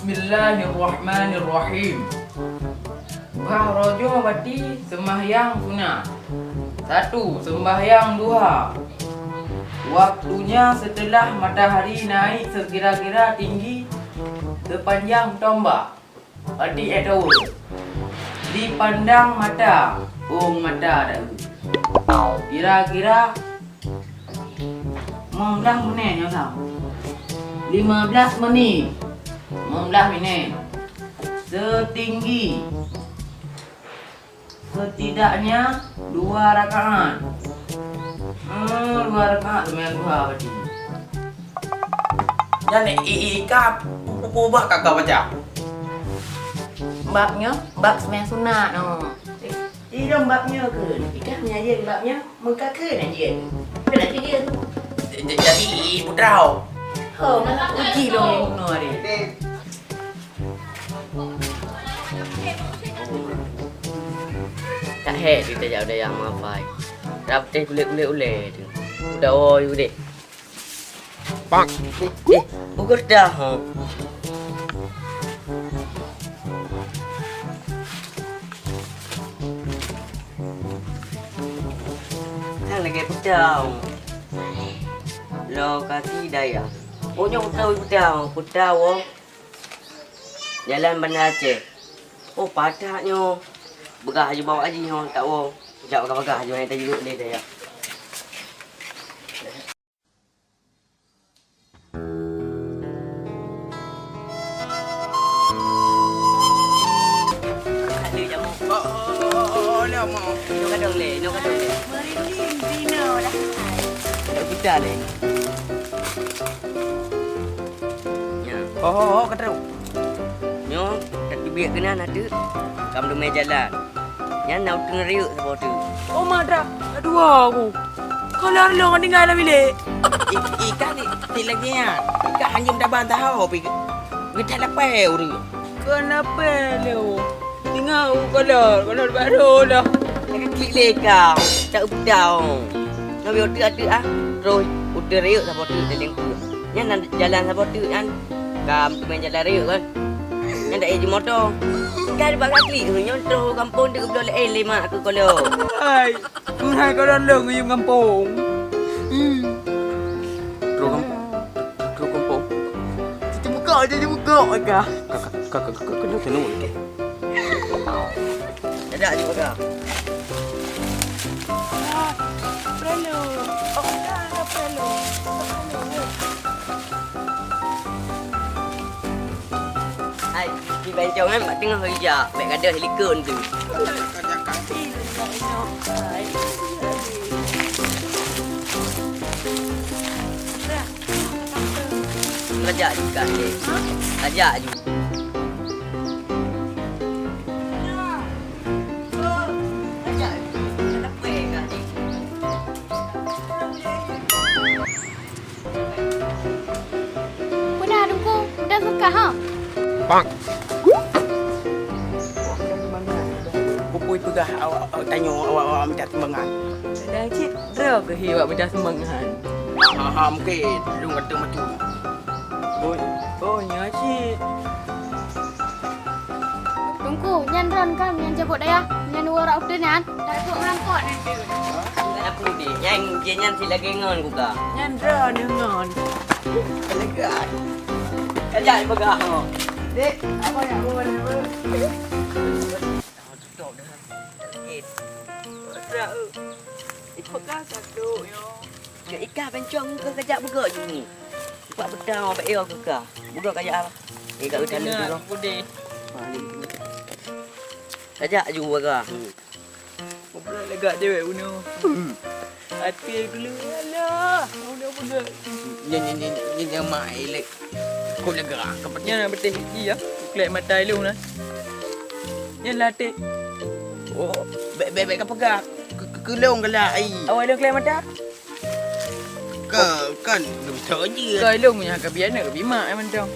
Bismillahirrahmanirrahim. Bahrojo berarti sembahyang sunnah. 1. Sembahyang duha. Waktunya setelah matahari naik sekira-kira tinggi sepanjang tombak. Berarti itu dipandang mata. Mata dah. Kira-kira 15 menit ya tak? 15 menit. 15 minit. Setinggi setidaknya 2 rakaat. 2 rakaat sembahyang duha berarti. Yan ikap ubah kakak baca. Babnya bab sembahyang sunat no. Dia babnya ke? Ikatnya je babnya muka ke aja. Kena dia tu. Jadi putrau. Oh, mana uji dong yang kuno hari. Tak head kita jauh dah yang mafai. Rapte kulit tu. Udah oi udah. Bang. Ukur dah. Kan lagi putau. Lo kaki daya. Onyong putau. Jalan Bandar Aceh. Oh, padaknya. Begah je bawa haji hang tak wo. Sekejap begah je naik tajuk dia dah ya. Ada jamu. Lama. Nó kadang le. Merinding Dino dah. Tak kita le. Ya. Kata. Nyo, tak biar kena ada. Kamu main jalan. Yang nak tengah riuk siapa tu. Oh madra, aduh aku. Kalau lo kan tinggal bilik. Ikan ni lagi ya. Ikan hanya mendapat tahu pi. Kita lepas uri. Kenapa lo? Tinggal kalau baru lah. Jangan klik lekau. Tak tahu. Nabi order ada ah. Terus order riuk siapa tu dalam ku. Yang nak jalan siapa tu kan. Kamu tu main jalan riuk kan. Yang tak ejen motor. Kan bakal klik tu nyontoh kampung dia boleh lemak aku kalau. Hai, kunai kalau lo ngayum kampung. Terus kampung. Cuci buka aja. Kakak kena tenung ke. Ada juga. Perlu. Oh, dah perlu. Hai, di bencong kan mak tengah hijau. Baik ada helikon tu. Ajak juga ni. Ajak juga. Udah dungku, udah suka ha? Bang. Pupui pegah awak tanya awak minta sumbangan. Dah cik, dah ke hiwak benda sumbangan. Mungkin lu kata macam tu. Oh, ya cik. Dungku, nyan ron kan, nyan jabut dah ya. Nyan orang udah nyan, dah ikut ngangkut nanti. Apa ni? Yang jenyan sila gengon juga. Nyan ron dengan. Legat. Ajak pegah. Dek, apa yang aku boleh buat? Tutup dah. Ada. Pegah satu yo. Ke ikan bencong ke kejap buka je ni. Buat bedang apa air ke kah? Buka kejap apa? Kat hutan ni dulu. Putih. Ajak je buka. Boleh legak je weh Uno. Hati dulu. Alah, budak-budak. Yang mai lek. Kau lega Nya nak betih gigi ya. Kelek mata lu nah. Nya latih. Oh, bebek ka pegak. Kelong kala ai. Awak ada kelek mata? Kan dum saja. Kau lu punya ke biana ke bimak macam.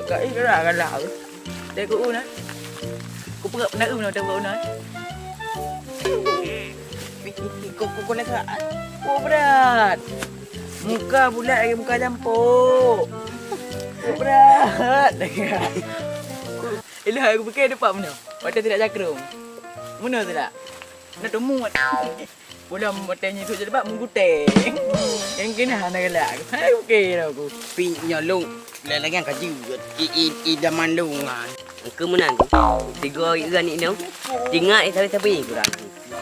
Kau gerak galak. Dek ku nah. Ku perak nak nak tak nak. Kau lega. Oh berat. Muka bulat lagi muka campur. Berat. Ilah aku fikir depan mana? Waktu tidak cakram. Mana tu tak? Nak temut. Bulan matanya tu je dapat mengguteng. Yang kena nak gelak. Hai okey dah aku. Pi nyolong. Lagi yang kaji. Ida mandungan. Angka menang tu. 3 hari kan ni no. Tinggal sampai kurang.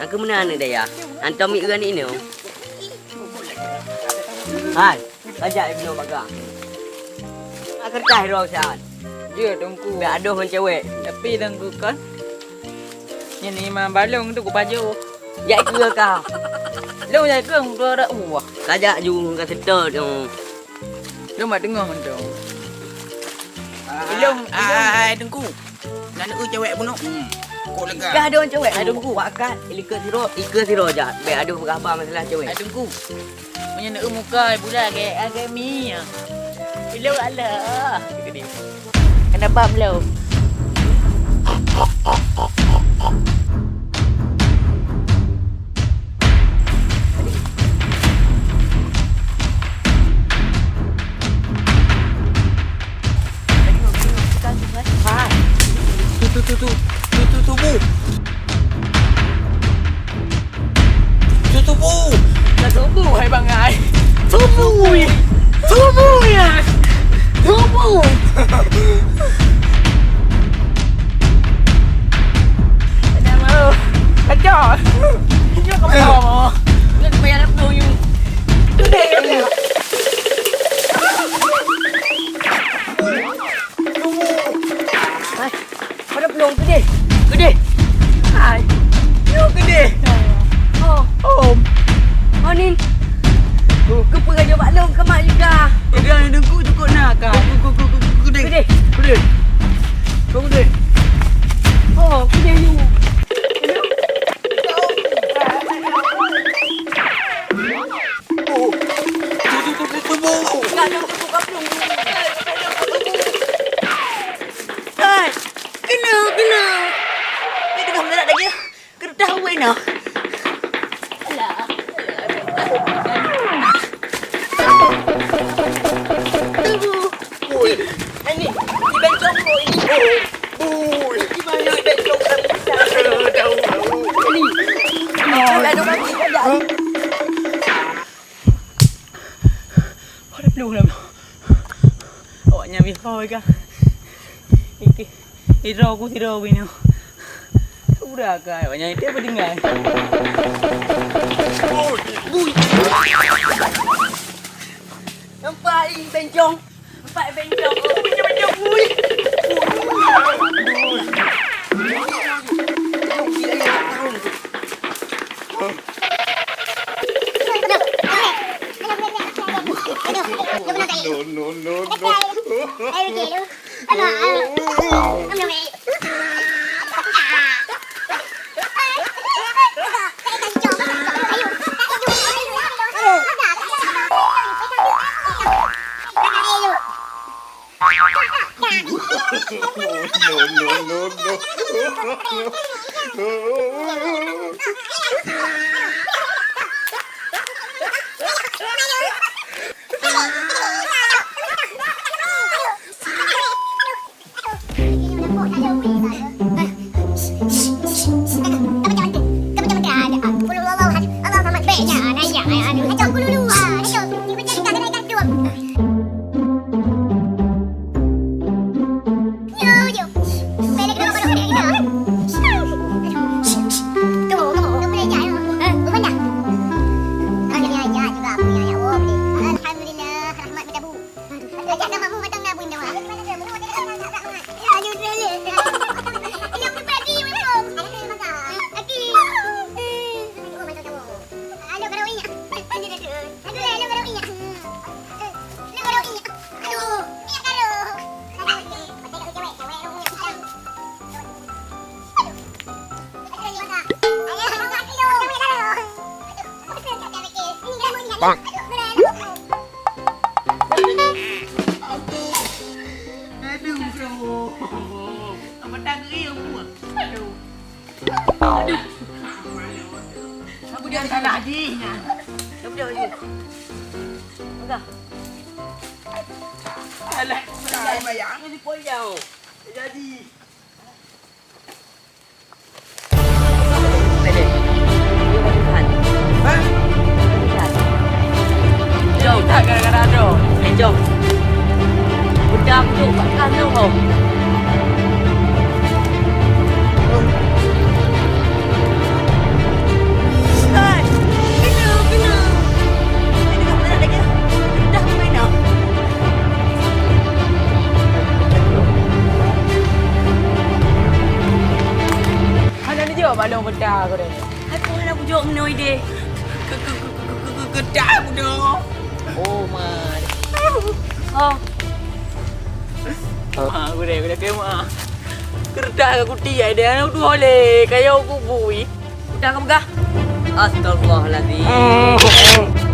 Angka menang dah ya. Antam mi kan ni no. Hai, ajak ibnu baga. Kertas rosan. Ya tunggu. Biar aduh dengan cewek. Tapi tunggu kan. Yang ni mah balong tu ku baju. Ya ke kau. Lu jadi ke tu ada wah. Kajak ju kat setor tu. Lu mak dengar mendong. Ilong, tunggu. Nak cewek pun. Kok lega. Dah ada orang cewek. Aduh ku akad. Ika siro je. Biar aduh berapa masalah cewek. Tunggu. Punya nak muka budak agak mi. Ilong ala. Gede. Kenapa belum? Tubuh. Tubuh hai bangai. Tubuh ya. Tubuh ya. Tubuh. Ada mau. Kacau. Ini kau mau. Nak bayar apa tu? Tubuh. Pada belum gede. Gede. Hai. Yo gede. Oh. Anin. Kepa aja maklum ke mak juga. Dia dengku cukup nak kan. Gede. Gede. Kau gede. Oh, gede you. Tubuh. Enggak ada buka belum. Hai. Kena. Ni tengah menerak lagi. Kena tahu nak. Ini bencong ko ini. Di mana bencong kami bisa? Ini. Ada lagi ada. Ada belum lah. Awaknya bihoi kah? Iki. Iro aku tidak bini. Udah kan, awaknya itu apa tinggal? Nampak ini bencong. Nampak bencong. Bencong bui. Alah, bayang. Ini poyau. Jadi. Pede. Bukan. Hah? Jom. Tak gara-gara ada. Jom. Budak tu makan tu kau. Hai. Kena. Ini kamu nak lagi? Dah main dah. Mana ni jawab balong bedah aku dah. Aku nak bujuk menoi dia. Kedah budak. Oh man. Oh, Aku dah kemah. Kertas aku tiai dia tu oleh kayak aku bui. Udah kamu gah. Astagfirullahaladzim.